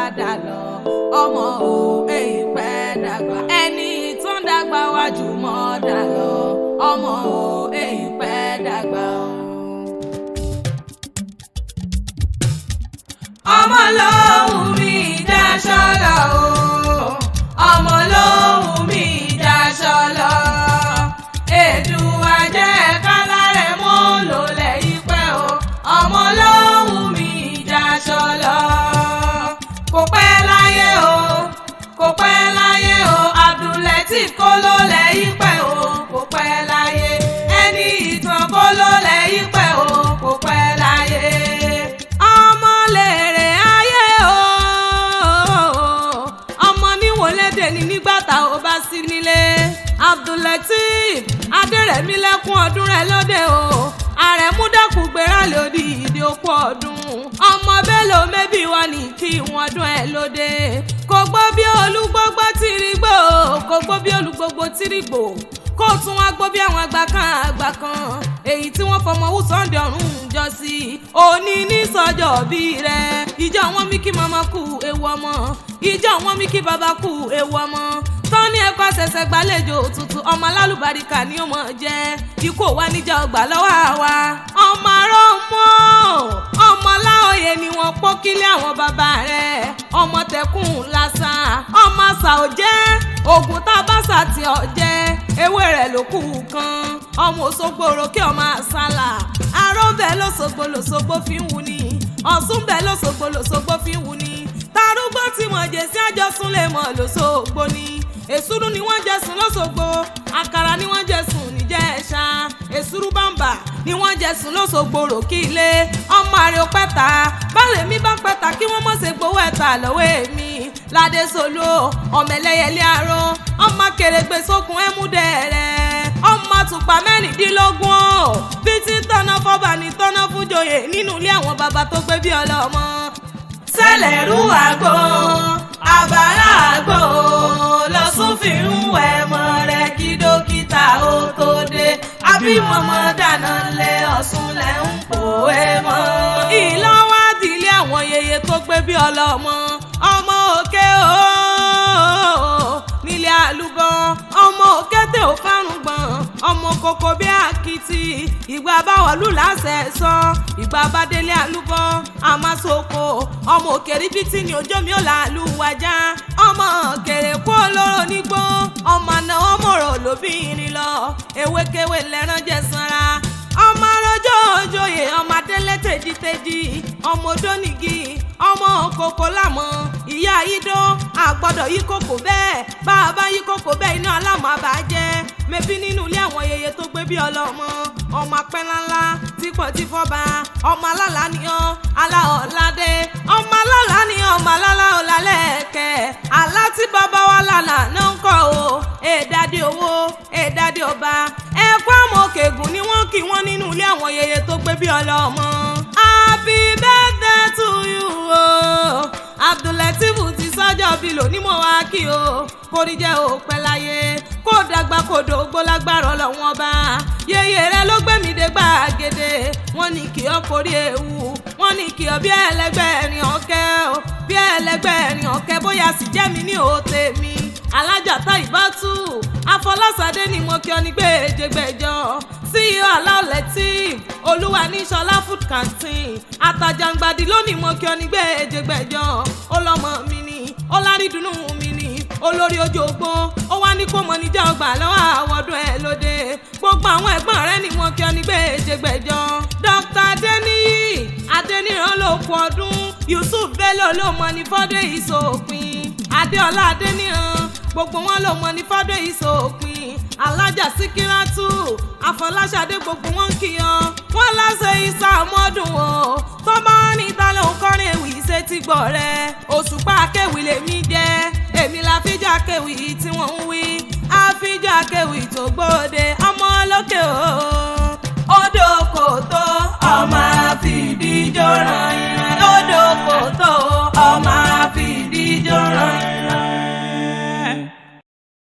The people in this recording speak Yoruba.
padà lọ ọmọ o èyí pẹ́ dàgbà ẹni tó ń dàgbà wájú mọ́ dà lọ ọmọ o èyí pẹ́ dàgbà. ọmọ lóhùn mi dáṣọ lọ o ọmọ lóhùn mi dáṣọ lọ Èdùà jẹ́ kálárẹ̀ mọ́ lò lẹ́yìn pẹ́ o ọmọ lóhùn mi dáṣọ lọ kò pẹ́ láyé o kò pẹ́ láyé o Abdulateef kó ló lẹ́yìn pẹ́ o kò pẹ́ láyé ẹni ìtàn kó ló lẹ́yìn pẹ́ o kò pẹ́ láyé. ọmọ lèrè ayé o ọmọ níwòlédè ní nígbà tá ò bá sí nílé Abdulateef Adérẹ̀mílẹ́kún ọdún rẹ̀ lóde o Àrẹ̀múdàkú gbéra lòdì ìdí òkú ọdún ọmọ Bello mẹ́bí wà ní kí wọ́n dún ẹ̀ lóde kò gbọ́ bí olúgbógbó tìrìgbò kò gbọ́ bí olúgbógbó tìrìgbò kó tún wá gbọ́ bí àwọn àgbà kan èyí tí wọ́n fọmọ wù Sunday ọ̀run jọ sí òní ní sọ́jọ́ bí rẹ̀ ìjọ wọn mí kí màmá kú ewu ọmọ ìjọ wọn mí kí bàbá kú ewu ọmọ tọ́ni ẹ̀kọ́ àṣẹ̀ṣẹ̀ gbàlejò tuntun ọmọ alálùbáríkà ni ó mọ̀ jẹ́ ikú wa níjà ọgbà lọ́wọ́ àwa ọmọ arọ́ mọ́ ọmọ láòyè ni wọ́n pọ́ kílé àwọn bàbá rẹ̀ ọmọ tẹkùn lásán ọmọ àṣà ò jẹ́ ògùn tá a bá ṣàtì ọ̀ jẹ́ ewé rẹ̀ ló kù kan ọmọ Òṣogbo òròkè ọmọ àṣàlà arọ́ bẹ́ẹ̀ lọ́sọ̀gbò fi ń wù ní Ọ̀ṣun bẹ́ẹ̀ lọ́sọ̀gbò fi ń wù ní tarúgbó tí wọ́n jẹ sí àjọsùn lè mọ̀ lọ́sọ̀gbò ni èsúrú ni wọ́n jẹ̀sùn lọ́sọ̀gbò àkàrà ni wọ́n jẹ̀sùn níjẹ̀ṣà èsúrú bàǹbà ni wọ́n jẹ̀sùn lọ́sọ̀gbò ròkì ilé ọmọ àrè òpẹ́ta báwo mi bá pẹ́ta kí wọ́n mọ̀ ṣe gbowó ẹ̀ta lọ́wọ́ èmi ládé solo ọmọ ẹlẹ́yẹlé aró ọmọ akèrègbè sókun ẹ̀múdẹ̀ẹ̀rẹ̀ ọmọ àtùpà mẹ́rìndínlógún ọ̀ bí tí tọ́nà fọ́ba ní tọ́nà fújòyè nínú ilé àwọn bàbá tó gbé bí ọlọ́mọ sẹ́lẹ̀rú àgbo àbárà àgbo lọ́sùn fi ń wẹ̀ mọ́ rẹ̀ kí dókítà ó tó dé àbímọ́mọ́ dáná lé Ọ̀ṣun lẹ̀ ń pòwe mọ́. ìlọ́wọ́ àdìlé àwọn yeye tó gbé bí ọlọ́mọ ọmọ okeho nílé àlùbọ́n ọmọ òkété ò fárùn gbọ̀n ọmọ kòkó bí àkìtì ìgbà báwọ̀lú láṣẹ sọ ìgbà bá délé àlùbọ́n àmásòkò ọmọ òkèrè bìtì ní ọjọ́ mi ò làálù wájà ọmọ òkèrè kó olóró nígbó ọmọ àná ọmọ rò lóbìnrin lọ ewékewé lẹ́rán jẹ sanra ọmọ arọjọ́ òjòyè ọmọ adélé tèjítèjì ọmọ odónìgì ọmọ kòkó lámọ̀ ìyá ìdó àgbọ̀dọ̀ yí kòkó bẹ́ẹ̀ bá a bá yí kòkó bẹ́ẹ̀ iná alámọ̀ àbájẹ́ mẹ́bí nínú ilé àwọn yeye tó gbé bí ọlọ́mọ ọmọ apẹ́ńláńlá típọ̀ tí fọ́ba ọmọ alálà nìyàn aláọ̀ládé ọmọ alálà nìyàn ọmọ alálà ọ̀làlẹ́kẹ̀ alá tí bàbá wa lànà náà ń kọ́ o èdàdé owó èdàdé ọba ẹ̀kọ́ àmọ́ òkègùn ni wọ́n kí wọ́n nínú ilé àwọn yeye tó gbé bí ọlọ́mọ. Happy birthday to you o Abdulateef ti sọ́jọ́ bí lónìí mo wá kí o kò ní jẹ́ òpẹ́ láyé kó dàgbà kó dògbó lágbára Ọlọ́run ọba yeye rẹ ló gbé mi dé gbàgede wọ́n ní kí ọ kórí ewu wọ́n ní kí ọ bí ẹlẹgbẹ̀rin ọ̀kẹ́ o bí ẹlẹgbẹ̀rin ọ̀kẹ́ bóyá sì jẹ́ mi ní òòtè mi alájà Táìbátù Afọláṣadé ni mo kí ọ ní gbèjègbèjọ CEO Abdulateef olúwa ní Ṣọlá food canteen àtàjàngbàdì lónìí mo kí ọ ní gbèjègbèjọ ọlọ́mọ mi ni ọlárídùnú mi ni olórí ojú ogbó ó wá ní kó mọ níjà ọgbà lọ́wọ́ àwọn ọdún ẹ̀ lóde gbogbo àwọn ẹ̀gbọ́n rẹ̀ ni wọ́n kí ọ ní gbèjègbèjọ Dr. Adéníran ló kú ọdún Yusuf Bello ló mọ ní fọ́dé ìsòpin Adéọlá Adéníran gbogbo wọn ló mọ ní fọ́dé ìsòpin alájà Síkírátù Afọláṣadé gbogbo wọn kí ọ wọn láṣẹ ìsà ọmọdún o tó bá ní ta ló ń kọrin ewì ṣe ti gbọ́ rẹ Òṣùpá akéwì lèmi jẹ́ èmi la fíjà akéwì tí wọ́n ń wí àfíjà akéwì tó gbòde ọmọ lókè o.